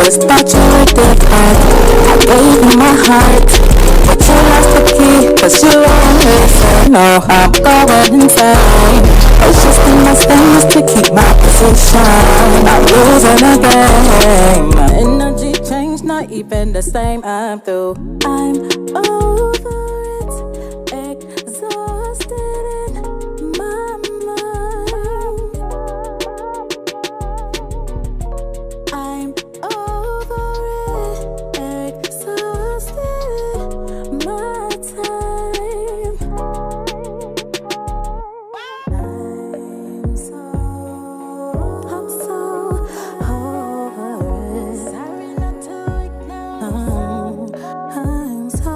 first thought you were different. I gave you my heart, but you lost the key, cause you won't listen. No, I'm going insane. It's just in my stance to keep my position. I'm losing again. My energy changed, not even the same. I'm through. I'm over it, exhausted in my mind. I'm over it, exhausted my time. I'm so over it. Sorry not to ignore. I'm so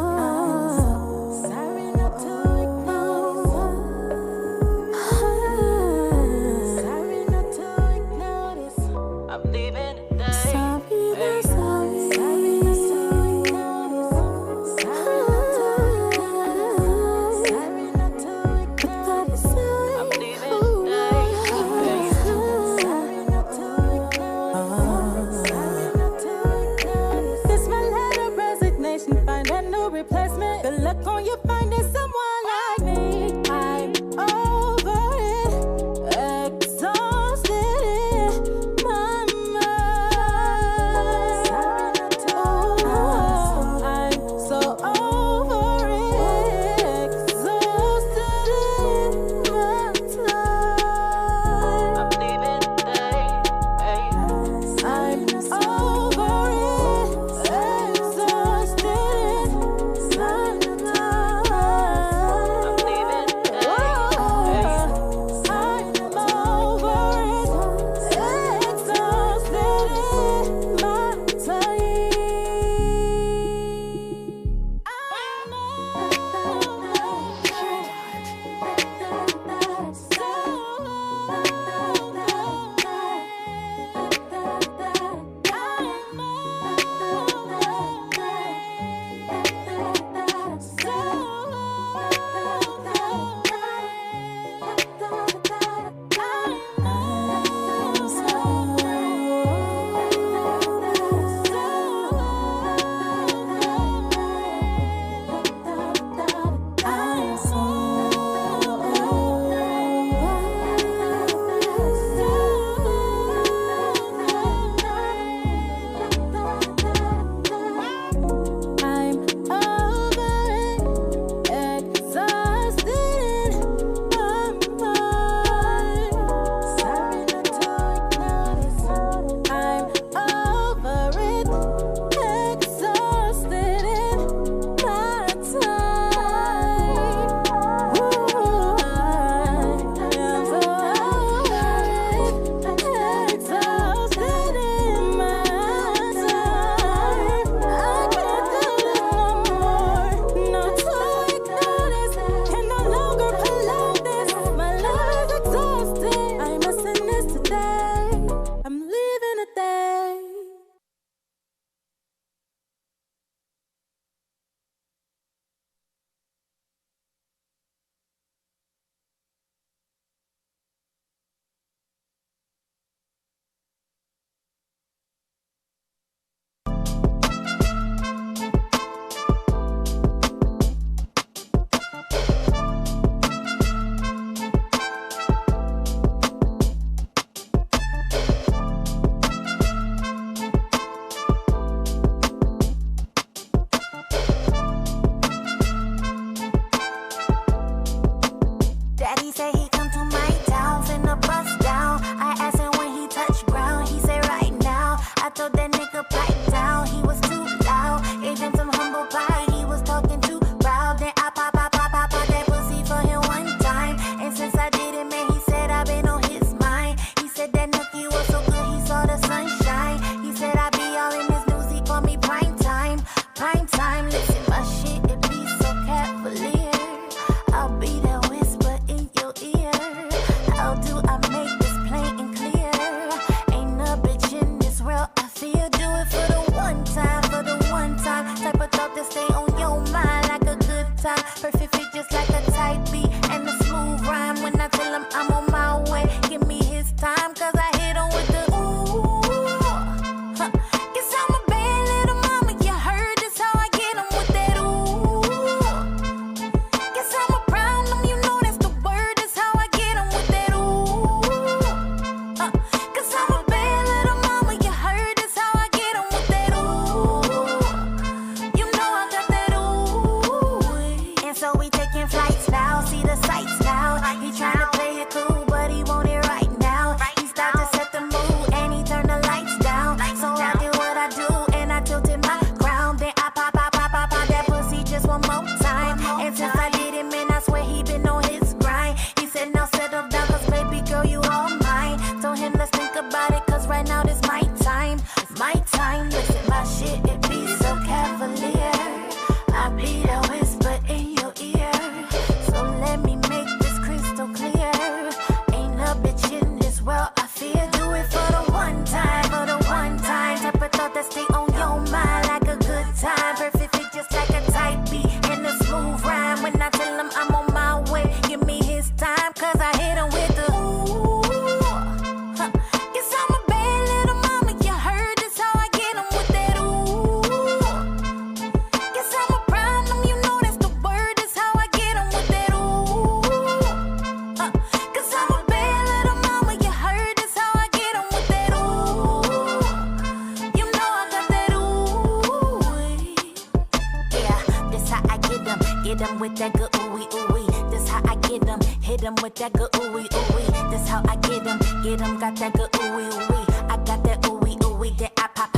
Get 'em with that good ooey ooey. This how I get 'em. Hit 'em with that good ooey ooey. This how I get 'em. Get 'em, got that good ooey ooey. I got that ooey ooey. That I pop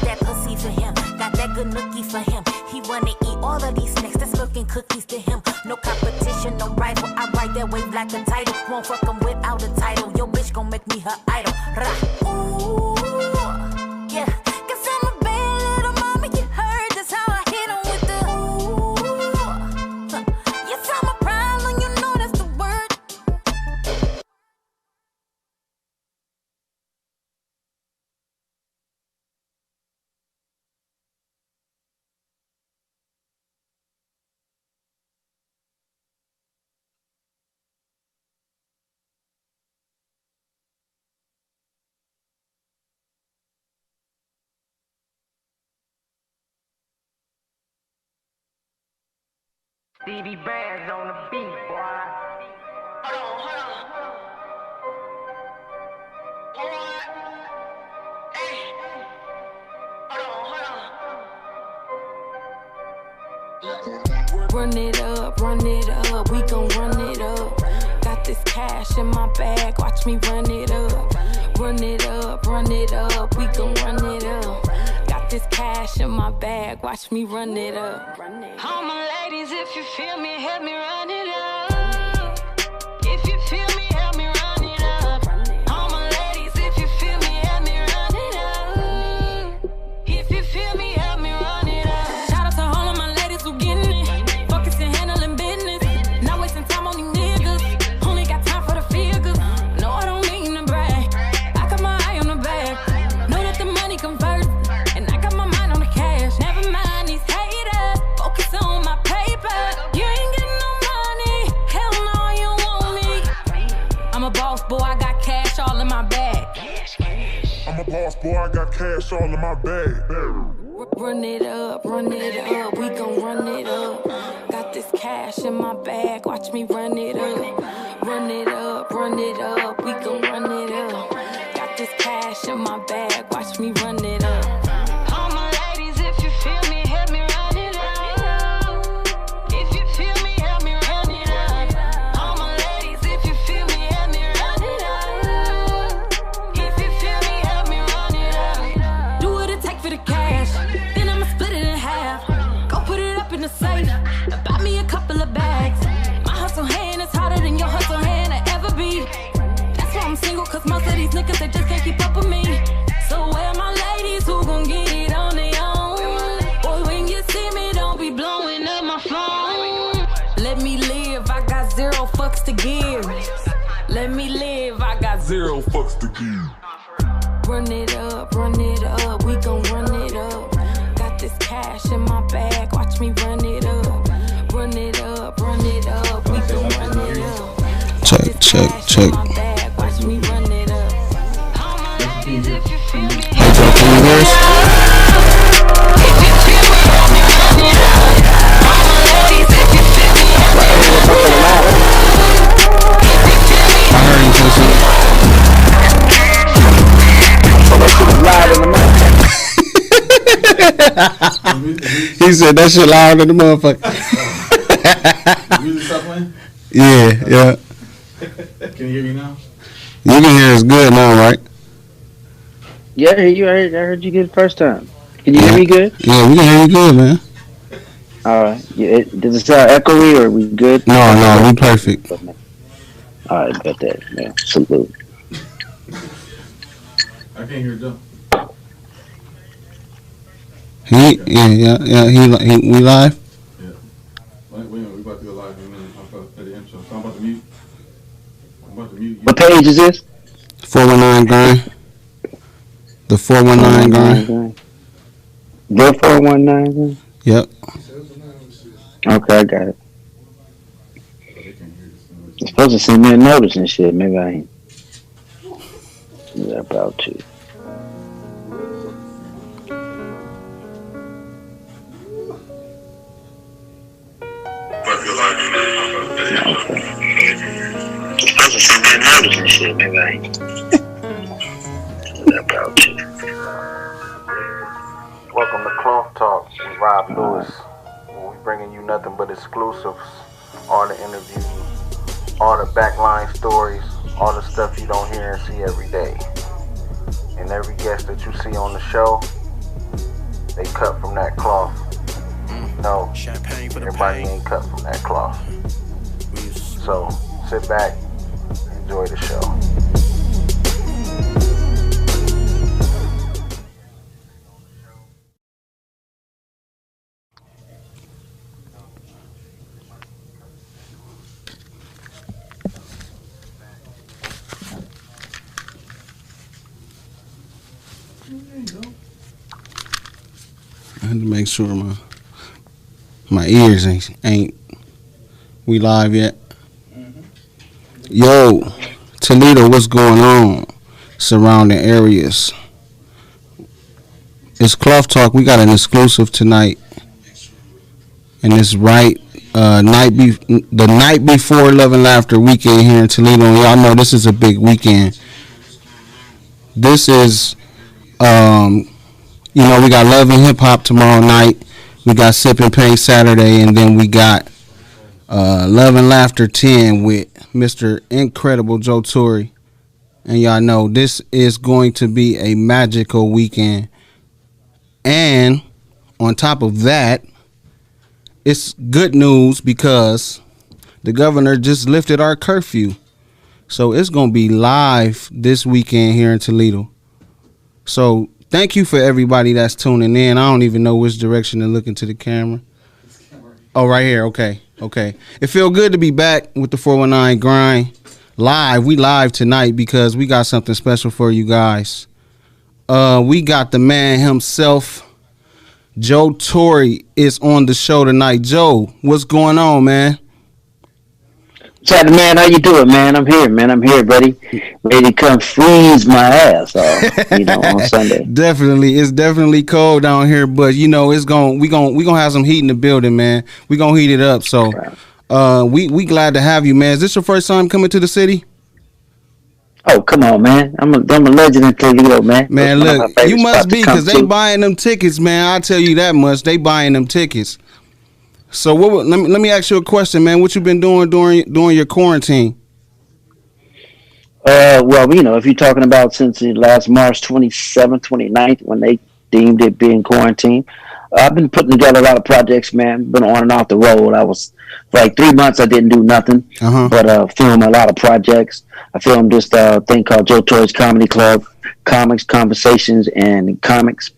that pussy for him. Got that good nookie for him. He wanna eat all of these snacks. That's cooking cookies to him. No competition, no rival. I ride that wave like a title. Won't fuck him without a title. Yo, bitch gon' make me her idol. Rah. Ooh, yeah. Cause I'm a bad little mama. You heard that's how I hit him with the ooh. Yes, I'm a problem. You know that's the word. DD Bands on the beat, boy. Hold on. What? Hey. Hold on. Run it up, we gon' run it up. Got this cash in my bag, watch me run it up. Run it up, we gon' run it up. Got this cash in my bag, watch me run it up. All my ladies, if you feel me, help me run it up. If you feel me, help me run it up. All my ladies, if you feel me, help me run it up. If you feel me, help me run it up. Shout out to all of my ladies who getting it. Focus and handling business. Not wasting time on these niggas. Only got time for the figures. No, I don't mean to brag. I got my eye on the bag. Know that the money converts. And I got my mind on the cash. Never mind these haters. Focus on my paper. You ain't getting no money. Hell no, you want me. I'm a boss, boy, I got cash all in my bag. I'm a boss, boy, I got cash all in my bag. Run it up, we gon' run it up. Got this cash in my bag, watch me run it up. Run it up, we gon' run it up. Got this cash in my bag, watch me run it up. All my ladies, if you feel me, help me run it up. If you feel me, help me run it up. All my ladies, if you feel me, help me run it up. If you feel me, help me run it up. Do what it take for the cash, then I'ma split it in half. Go put it up in the safe, buy me a couple of bags. My hustle hand is harder than your hustle hand will ever be. That's why I'm single, cause most of these niggas, they just can't keep up with me. So where my ladies who gon' get it on their own? Boy, when you see me, don't be blowing up my phone. Let me live, I got 0 fucks to give. Let me live, I got 0 fucks to give. Run it up, we gon' run it up. Got this cash in my bag, watch me run it up. Run it up, we gon' run it up. Check. My bag, watch me run it up. All my ladies, if you feel me, Can you hear us? if you feel me, help me run it up. All my ladies, if you feel me, help me run it up. If you feel me, I heard you, Jesse. He said that shit loud than the motherfucker. Music stop playing? Yeah. Can you hear me now? You can hear us good now, right? Yeah, I heard you good the first time. Can you hear me good? Yeah, we can hear you good, man. Alright. Yeah, does it sound echoey or are we good? No, we perfect. Alright, bet that. Yeah, salute. I can't hear Joe. We live? Yeah. Wait, we about to go live in a minute. I'm about to play the intro. So I'm about to mute. You. What page is this? 419 grind. The 419 grind. The 419 grind? Yep. Okay, I got it. They can't hear this. You're supposed to send me a notice and shit. Maybe I ain't. Yeah, about to. Maybe I ain't. About to. Welcome to Cloth Talk with Rob Lewis, where we bringing you nothing but exclusives, all the interviews, all the backline stories, all the stuff you don't hear and see every day. And every guest that you see on the show, they cut from that cloth. No, everybody ain't cut from that cloth. So sit back, enjoy the show. I had to make sure my ears ain't we live yet. Yo, Toledo, what's going on? Surrounding areas. It's Cloth Talk. We got an exclusive tonight, and it's right the night before Love and Laughter weekend here in Toledo. And y'all know this is a big weekend. This is we got Love and Hip Hop tomorrow night. We got Sip and Pain Saturday, and then we got Love and Laughter 10 with Mr. Incredible Joe Torry. And y'all know this is going to be a magical weekend. And on top of that, it's good news because the governor just lifted our curfew. So it's going to be live this weekend here in Toledo. So thank you for everybody that's tuning in. I don't even know which direction to look into the camera. Oh, right here. Okay. It feel good to be back with the 419 Grind live. We live tonight because we got something special for you guys. We got the man himself, Joe Torry, is on the show tonight. Joe, what's going on, man? What's man? How you doing, man? I'm here, buddy. Ready to come freeze my ass off, on Sunday. Definitely. It's definitely cold down here, but we gonna have some heat in the building, man. We gonna heat it up. So we glad to have you, man. Is this your first time coming to the city? Oh, come on, man. I'm a legend in Toledo, man. Man, look, you must be, because they buying them tickets, man. I'll tell you that much. They buying them tickets. So let me ask you a question, man. What you been doing during your quarantine? Well, if you're talking about since last March 27th, 29th, when they deemed it being quarantine, I've been putting together a lot of projects, man. Been on and off the road. I was, for like 3 months, I didn't do nothing, but filmed a lot of projects. I filmed this thing called Joe Torry's Comedy Club, Comics, Conversations, and Comics.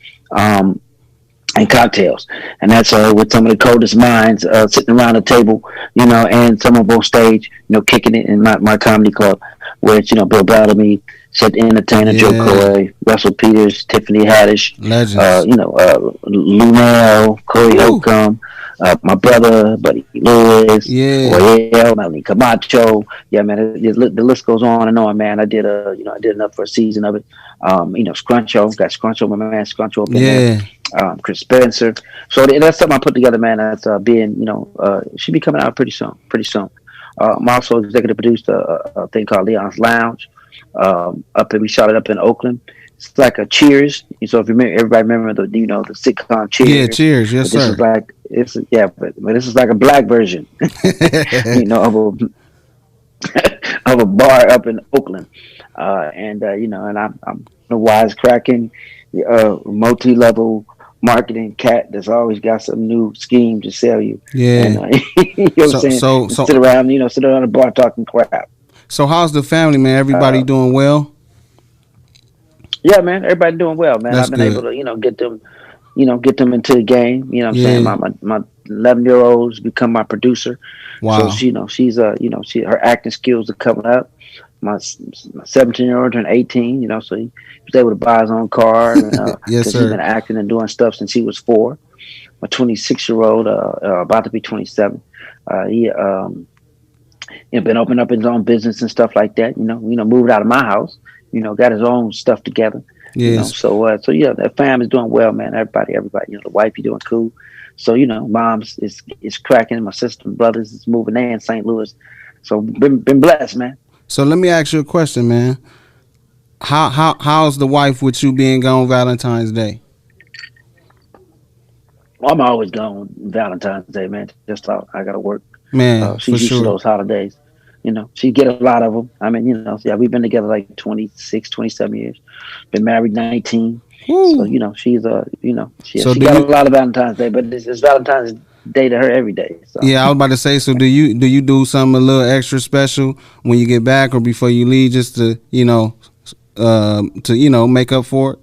And cocktails, and that's with some of the coldest minds sitting around the table, and some of them on stage, kicking it in my comedy club, where it's Bill Bellamy, Chet the Entertainer, Joe Coy, Russell Peters, Tiffany Haddish, Lunel, Corey Holcomb, my brother Buddy Lewis, Royale, Melanie Camacho. Yeah, man, the list goes on and on, man. I did enough for a season of it. Scruncho, got Scruncho, my man Scruncho up in there. Chris Spencer. So that's something I put together, man. That's should be coming out pretty soon. I'm also executive produced a thing called Leon's Lounge. We shot it up in Oakland. It's like a Cheers. So if you remember, everybody remember the sitcom Cheers. Yeah, Cheers. Yes, sir. But this is like a black version, of a bar up in Oakland. And I'm a wisecracking, multi-level marketing cat that's always got some new scheme to sell you. Yeah. And, what I'm saying? So sit around the bar talking crap. So how's the family, man? Everybody doing well? Yeah, man. Everybody doing well, man. I've been able to, get them into the game. You know what I'm saying? My 11-year-old's become my producer. Wow. So she's her acting skills are coming up. My 17-year-old turned 18, so he was able to buy his own car. And, yes, sir. He's been acting and doing stuff since he was 4. My 26-year-old, about to be 27, he been opening up his own business and stuff like that. Moved out of my house. Got his own stuff together. Yes. So that family's doing well, man. Everybody. The wifey doing cool. So mom's is cracking. My sister and brothers is moving in St. Louis. So been blessed, man. So let me ask you a question, man. How's the wife with you being gone Valentine's Day? I'm always gone Valentine's Day, man. Just thought I gotta work. Man, for She's used to sure. those holidays. She get a lot of them. I mean, yeah, we've been together like 26, 27 years. Been married 19. So, Woo. she's So she do got a you? lot of Valentine's Day, but it's Valentine's Day to her every day. So, Yeah, I was about to say. So do you do something a little extra special when you get back or before you leave, just to make up for it?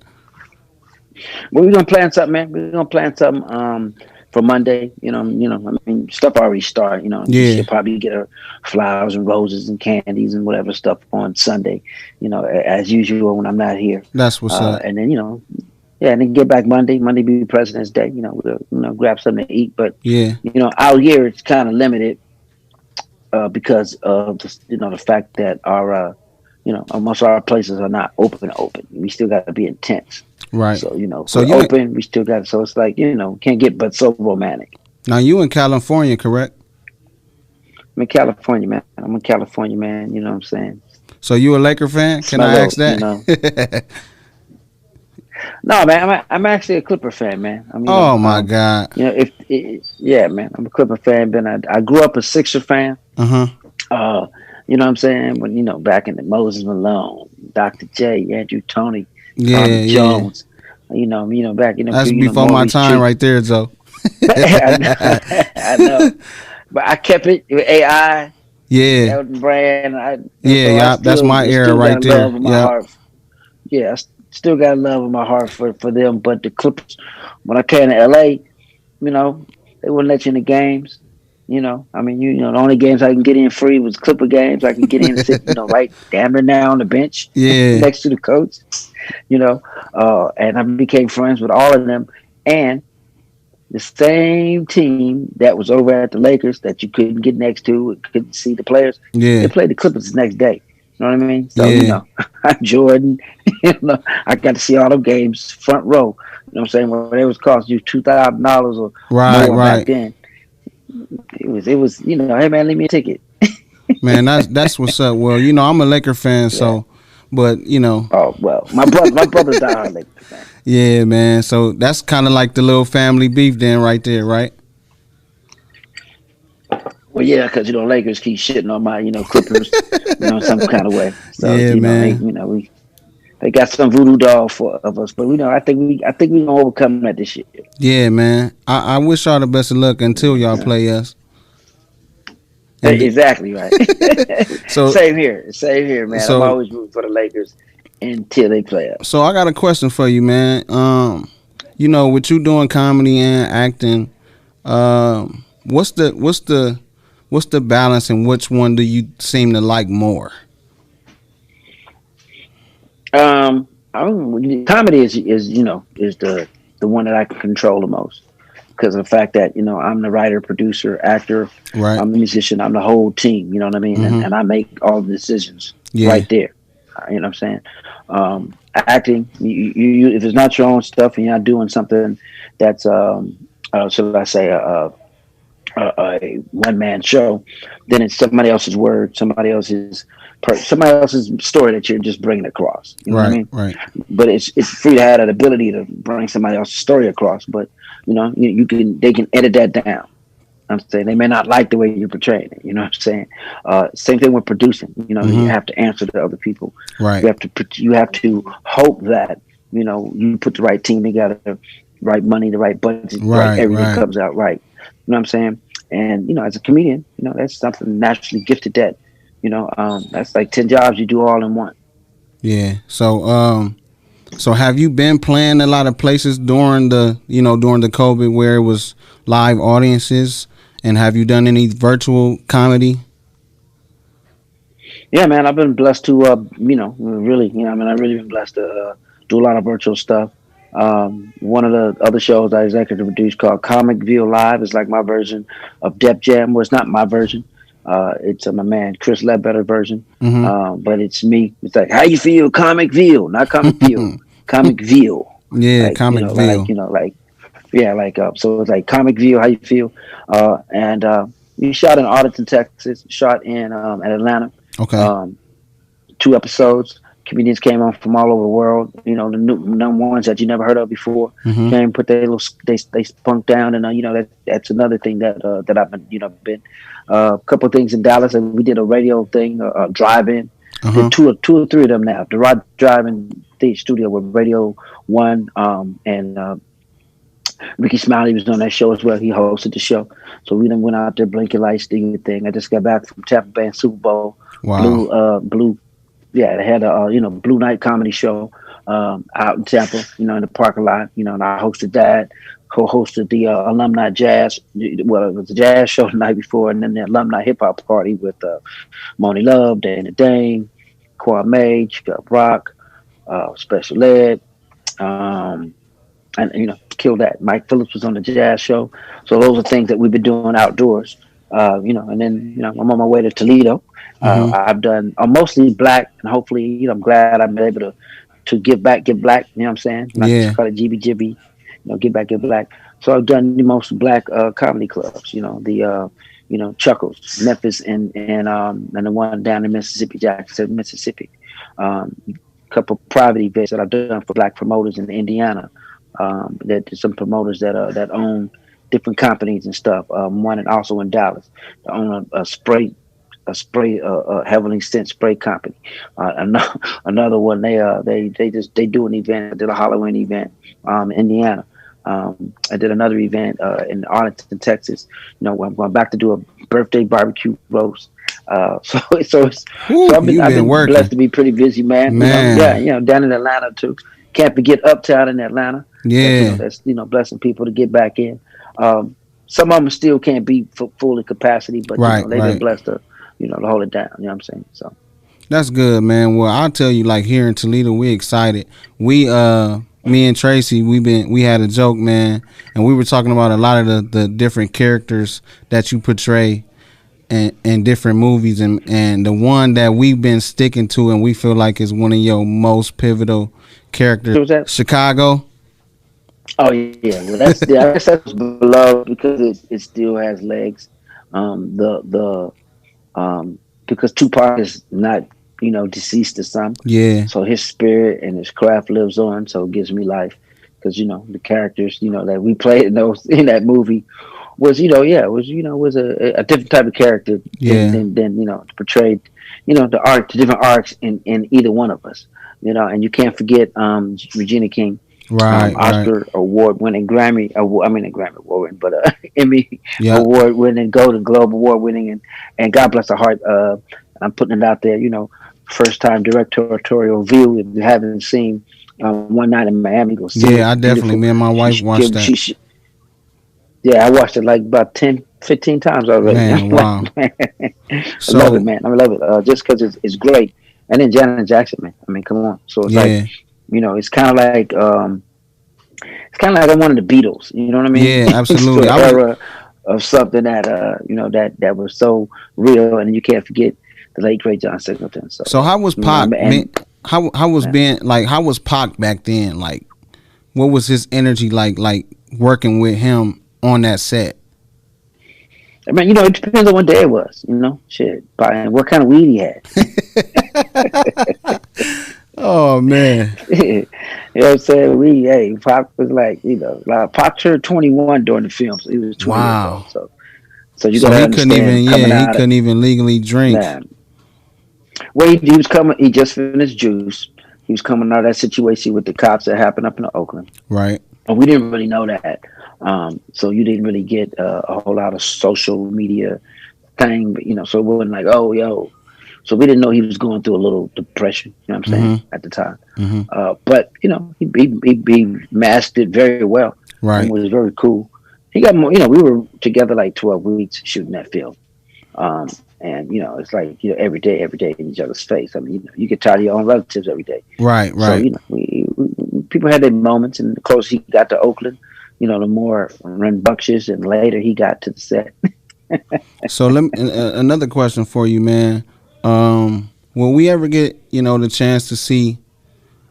but we're gonna plan something, man. We're gonna plan something for Monday. I mean, stuff already started. She'll Yeah, probably get her flowers and roses and candies and whatever stuff on Sunday. As usual when I'm not here. that's what's up. And then yeah, and then get back Monday. Monday be President's Day. We'll grab something to eat. But Yeah, out here it's kind of limited because of the fact that our most of our places are not open. We still got to be intense. right. So So we're you in, open. We still got. So it's like can't get but so romantic. now you in California, correct? I'm in California, man. I'm a California man. You know what I'm saying? So you a Laker fan? Can Smell I ask those. that? No, man. I'm actually a Clipper fan, man. Oh my God. Yeah, man. I'm a Clipper fan. I grew up a Sixer fan. Uh huh. You know what I'm saying? When back in the Moses Malone, Dr. J, Andrew Toney, Yeah, Tommy yeah. Jones. Back in them That's few, before my Maurice time Cheek. right there, Joe. I know, but I kept it with AI. Yeah, That was the brand. yeah, So I yeah. That's still my era still right got love there. in my Yeah, heart. Yeah, still got love in my heart for them. But the Clippers, when I came to LA, they wouldn't let you in the games. I mean, the only games I can get in free was Clipper games. I can get in and sit, right damn near now on the bench yeah, next to the coach. And I became friends with all of them. And the same team that was over at the Lakers that you couldn't get next to, couldn't see the players, they yeah, played the Clippers the next day. You know what I mean? So, yeah. I'm Jordan. I got to see all them games front row. You know what I'm saying? Where they was cost you $2,000 or Right, more back right. then. It was, hey man, leave me a ticket. Man, that's what's up. Well, I'm a Laker fan, Yeah. so, but Oh well, my brother's diehard Lakers fan. yeah, man. So that's kind of like the little family beef, then, right there, right? Well, yeah, because Lakers keep shitting on my Clippers, some kind of way. So Yeah, man. they got some voodoo doll of us, but I think we gonna overcome that this year. Yeah, man. I wish y'all the best of luck until y'all play us. And Exactly right. so, Same here, man. I'm so, always rooting for the Lakers until they play us. so I got a question for you, man. With you doing comedy and acting, what's the balance, and which one do you seem to like more? Comedy is the one that I can control the most because of the fact that I'm the writer, producer, actor, Right. I'm the musician, I'm the whole team. You know what I mean? And, Mm-hmm. and I make all the decisions Yeah. right there. You know what I'm saying? Acting, you if it's not your own stuff and you're not doing something that's should I say a one man show, then it's somebody else's word, somebody else's story that you're just bringing across. You know what I Right. mean? Right. But it's free to have that ability to bring somebody else's story across. But they can edit that down. I'm saying they may not like the way you're portraying it. You know what I'm saying? Same thing with producing. You Mm-hmm. have to answer to other people. Right. You have to hope that you put the right team together, right money, the right budget, right Right. everything Right. comes out right. You know what I'm saying? And as a comedian, that's something naturally gifted that. That's like 10 jobs you do all in one. Yeah. So have you been playing a lot of places during the COVID where it was live audiences, and have you done any virtual comedy? Yeah, man, I've been blessed to, really, I've really been blessed to do a lot of virtual stuff. One of the other shows I executive produced called Comic View Live is like my version of Def Jam. Well, it's not my version. It's my man Chris Ledbetter version. But it's me. It's like, how you feel, Comic View, not Comic View, Mm-hmm. Comic View. Yeah, Like, Comicville. yeah, so it's like Comic View, how you feel. And we shot in Arlington, Texas, shot in at Atlanta. Okay. Um, 2 episodes. Comedians came on from all over the world. The new ones that you never heard of before Mm-hmm. came, put their little, they spunk down, and that's another thing that I've been a couple of things in Dallas, and we did a radio thing, drive-in. Uh-huh. Did two or three of them now. The drive-in the studio with Radio One, and Ricky Smiley was on that show as well. He hosted the show, so we then went out there, blinking lights, did your thing. I just got back from Tampa Bay and Super Bowl. Wow. Blue. Yeah, they had a Blue Night comedy show out in Tampa, in the parking lot, and I hosted that, co-hosted the alumni jazz. Well, it was a jazz show the night before, and then the alumni hip hop party with Moni Love, Dana Dane, Kwame, Chuck Rock, Special Ed, and killed that. Mike Phillips was on the jazz show, so those are things that we've been doing outdoors. And then I'm on my way to Toledo. Mm-hmm. I've done mostly black, and hopefully, I'm glad I'm able to give black. You know what I'm saying? Not Yeah. just call it GBGB. Give back, give black. So I've done the most black comedy clubs. The Chuckles, Memphis, and the one down in Mississippi, Jackson, Mississippi. Couple private events that I've done for black promoters in Indiana. That some promoters that own different companies and stuff. One and also in Dallas, they own a spray heavily scent spray company. Another one, they do an event. I did a Halloween event in Indiana. I did another event in Arlington, Texas. I'm going back to do a birthday barbecue roast. So I've been working. blessed to be pretty busy, man. Down in Atlanta too. Can't forget Uptown in Atlanta. Yeah. That's blessing people to get back in. Some of them still can't be full of capacity, but they've been blessed to to hold it down. You know what I'm saying? So that's good, man. Well, I'll tell you, like here in Toledo, we excited. We me and Tracy, we had a joke, man, and we were talking about a lot of the different characters that you portray in different movies, and the one that we've been sticking to and we feel like is one of your most pivotal characters, was that? Chicago. Oh yeah, well I guess that's beloved because it still has legs. Because Tupac is not deceased or something. Yeah. So his spirit and his craft lives on, so it gives me life. Because the characters that we played in that movie was was a different type of character than portrayed the different arcs in either one of us. And you can't forget Regina King. Oscar award winning Grammy award winning, but Emmy award winning, Golden Globe award winning, and God bless her heart. I'm putting it out there, first time directorial view. If you haven't seen One Night in Miami, go see it. I definitely. Me and my wife watched that. I watched it like about 10, 15 times already. Man, wow. I love it, man. I love it just because it's great. And then Janet Jackson, man. I mean, come on. So it's like. It's kind of like I'm one of the Beatles. You know what I mean? Yeah, absolutely. Era of something that that was so real, and you can't forget the late great John Singleton. So how was Pac? How was Pac back then? Like, what was his energy like working with him on that set? I mean, it depends on what day it was. Shit, and what kind of weed he had. Oh man. You know what I'm saying? Pac was like Pac turned 21 during the film, so he was 20 years old. So you gotta understand. He couldn't even legally drink. Well, he was coming. He just finished Juice. He was coming out of that situation with the cops that happened up in Oakland. Right. And we didn't really know that. So you didn't really get a whole lot of social media thing, but so it wasn't like, oh, yo. So we didn't know he was going through a little depression, you know what I'm saying, at the time. Mm-hmm. But, he masked it very well. Right. It was very cool. He got more, we were together like 12 weeks shooting that film. And, it's like, every day in each other's face. I mean, you get tired of your own relatives every day. Right. So, people had their moments, and the closer he got to Oakland, the more rambunctious, and later he got to the set. So another question for you, man. Will we ever get, the chance to see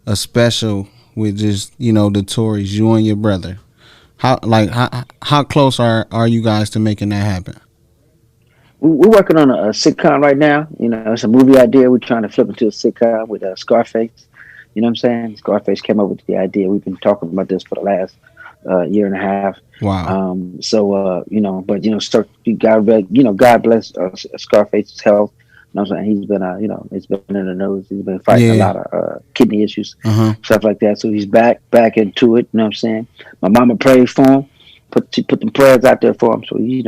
a special with just, the Torrys, you and your brother? How close are you guys to making that happen? we're working on a sitcom right now. You know, it's a movie idea. We're trying to flip into a sitcom with Scarface. You know what I'm saying? Scarface came up with the idea. We've been talking about this for the last year and a half. Wow. You know, but you know, God bless Scarface's health. You know what I'm saying? He's been, it's been in the news. He's been fighting a Yeah. lot of kidney issues, Uh huh. stuff like that. So he's back into it. You know what I'm saying? My mama prayed for him. She put them prayers out there for him. So he's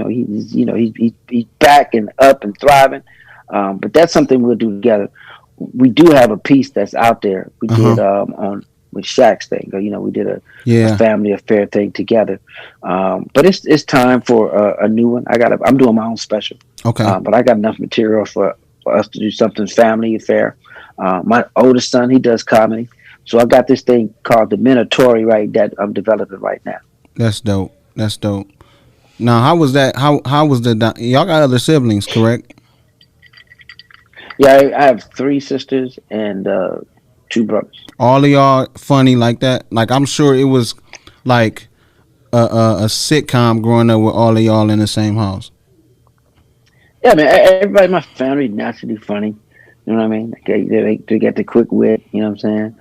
back and up and thriving. But that's something we'll do together. We do have a piece that's out there. We Uh huh. did on with Shaq's thing. You know, we did a Yeah. family affair thing together. But it's time for a new one. I'm doing my own special, Okay. but I got enough material for us to do something family affair. My oldest son, he does comedy, so I got this thing called the Minotauri right that I'm developing right now. That's dope. That's dope. Now, how was that? How was the? Y'all got other siblings, correct? Yeah, I have three sisters and two brothers. All of y'all funny like that? Like I'm sure it was like a sitcom growing up with all of y'all in the same house. Yeah, man. Everybody in my family naturally funny. You know what I mean? They get the quick wit. You know what I'm saying?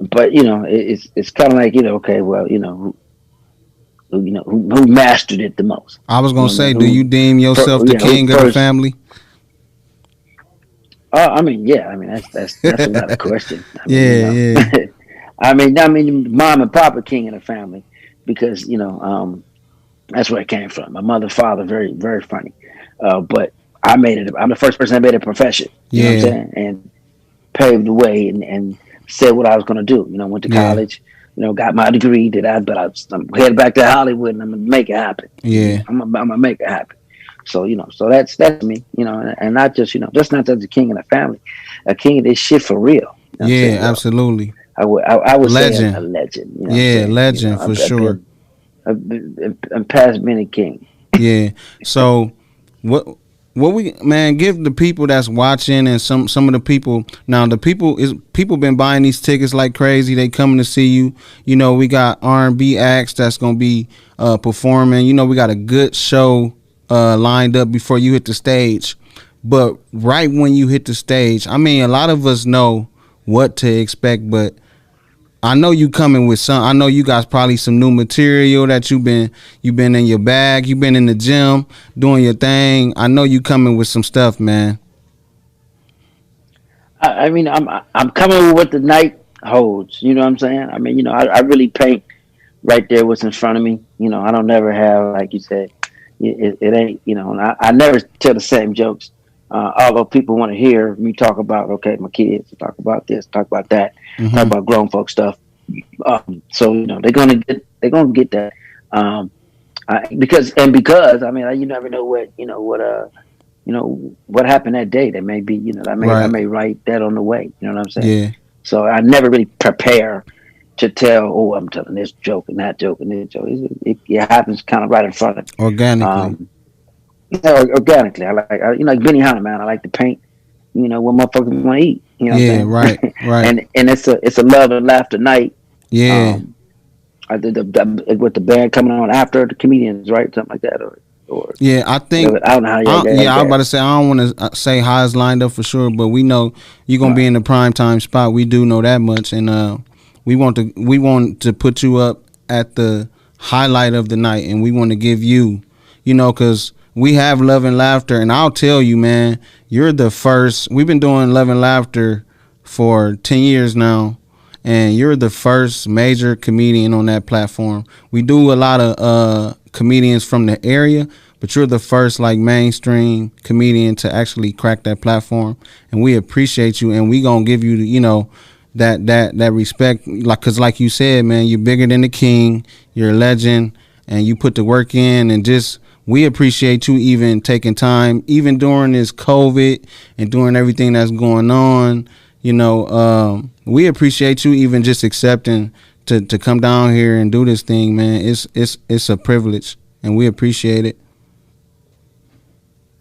But you know, it's kind of like okay, well, who mastered it the most? I was You gonna know what I mean? say, do you deem yourself the Who king of the first? family? I mean, yeah. I mean, that's without a question. I mean, Yeah, yeah, mom and papa king of the family because that's where it came from. My mother, father, very, very funny. But I made it. I'm the first person that made it a profession. You know what I'm yeah, saying? And paved the way and said what I was going to do. You know, went to yeah, college. You know, got my degree. I'm headed back to Hollywood and I'm gonna make it happen. yeah, I'm gonna make it happen. So so that's me. You know, and not just just not just a king of the family, a king of this shit for real. You know what I'm yeah. saying? Well, Absolutely, I would say a legend. legend. You know what I'm Yeah, saying? legend for sure. I've past being a king. Yeah. So what we man give the people that's watching and some of the people now the people been buying these tickets like crazy. They coming to see you. You know we got R&B acts that's gonna be performing. You know we got a good show lined up before you hit the stage. But right when you hit the stage, I mean a lot of us know what to expect, but I know you coming with some. I know you guys probably some new material that you've been in your bag. You've been in the gym doing your thing. I know you coming with some stuff, man. I mean, I'm coming with what the night holds. You know what I'm saying? I mean, I really paint right there what's in front of me. I don't never have like you said. It ain't. And I never tell the same jokes. Although people want to hear me talk about okay, my kids, talk about this, talk about that, talk Hmm. about grown folk stuff. So they're gonna get that. Um, because I mean you never know what happened that day. That may be I Right. may write that on the way. You know what I'm saying? Yeah. So I never really prepare to tell. Oh, I'm telling this joke and that joke and this joke. It happens kind of right in front of me. Organically. Um, organically. Like Benny Hanna, man. I like to paint. What motherfuckers want to eat. You know what Yeah. I'm Right. saying? Right. and it's a love and laughter night. Yeah. Um, I did with the band coming on after the comedians, right? Something like that, or Yeah. I think. whatever. I don't know how y'all got Yeah, I was about that. to say I don't want to say how it's lined up for sure, but we know you're gonna be Right. in the prime time spot. We do know that much, and we want to put you up at the highlight of the night, and we want to give you, because we have love and laughter, and I'll tell you, man, you're the first. We've been doing love and laughter for 10 years now, and you're the first major comedian on that platform. We do a lot of comedians from the area, but you're the first like mainstream comedian to actually crack that platform, and we appreciate you, and we gonna give you, that respect, like, cause like you said, man, you're bigger than the king, you're a legend, and you put the work in, and just we appreciate you even taking time, even during this COVID and during everything that's going on. We appreciate you even just accepting to come down here and do this thing, man. It's a privilege, and we appreciate it.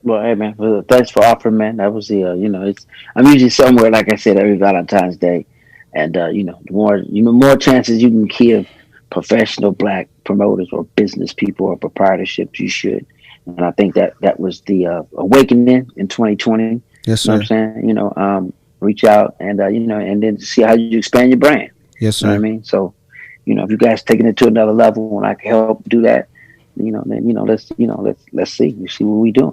Well, hey man, well, thanks for offering, man. That was the it's I'm usually somewhere like I said every Valentine's Day, and the more chances you can give professional black promoters or business people or proprietorships, you should. and I think that was the awakening in 2020. You Yes, know what I'm sir. saying? Reach out and and then see how you expand your brand. Yes, You know what I sir. mean? So, if you guys taking it to another level and I can help do that, then let's see. You see what we doing.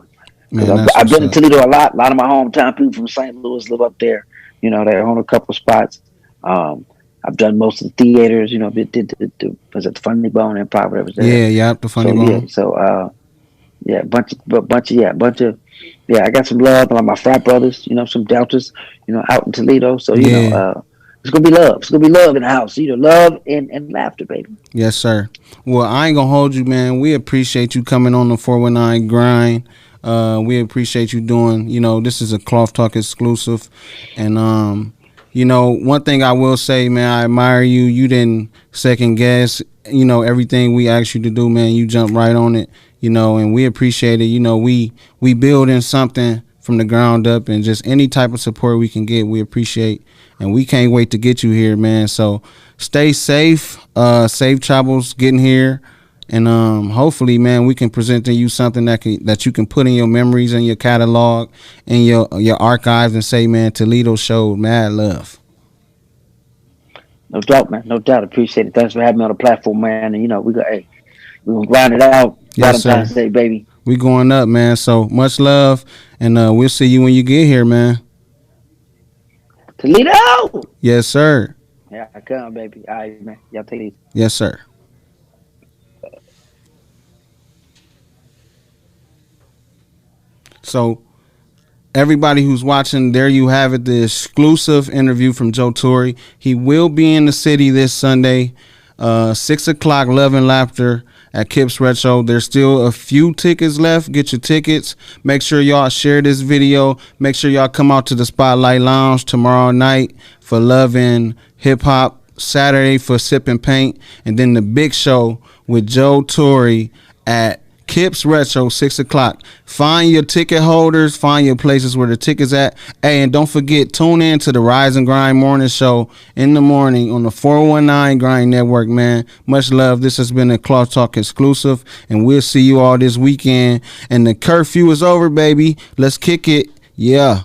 Because Man, that's I've what's been in up. Toledo a lot. A lot of my hometown people from St. Louis live up there. They own a couple spots. Um, I've done most of the theaters. Did was it the Funny Bone Improv that was there? Yeah, yep, the funny So yeah, bone. yeah, bunch of yeah. I got some love like my frat brothers. Some Deltas. Out in Toledo. So Yeah. it's gonna be love. It's gonna be love in the house. Love and laughter, baby. Yes, sir. Well, I ain't gonna hold you, man. We appreciate you coming on the 419 grind. We appreciate you doing. This is a Cloth Talk exclusive, and one thing I will say, man, I admire you. You didn't second guess. Everything we asked you to do, man. You jumped right on it. And we appreciate it. We building something from the ground up, and just any type of support we can get, we appreciate, and we can't wait to get you here, man. So stay safe, safe travels getting here, and hopefully, man, we can present to you something that you can put in your memories and your catalog and your archives and say, man, Toledo showed mad love. No doubt, man. No doubt. Appreciate it. Thanks for having me on the platform, man. And we gonna grind it out. Yes, sir. Valentine's Day, baby. We going up, man. So much love, and we'll see you when you get here, man. Toledo. Yes, sir. Yeah, I come, baby. All right, man. Y'all take it easy. Yes, sir. So everybody who's watching, there you have it, the exclusive interview from Joe Torry. He will be in the city this Sunday, 6 o'clock, Love and Laughter at Kips Retro. There's still a few tickets left. Get your tickets. Make sure y'all share this video. Make sure y'all come out to the Spotlight Lounge tomorrow night for Love and Hip Hop, Saturday for Sip and Paint, and then the big show with Joe Torry at Kips Retro, 6 o'clock. Find your ticket holders. Find your places where the tickets at. Hey, and don't forget, tune in to the Rise and Grind morning show in the morning on the 419 Grind Network, man. Much love. This has been a Cloth Talk exclusive, and we'll see you all this weekend. And the curfew is over, baby. Let's kick it. Yeah.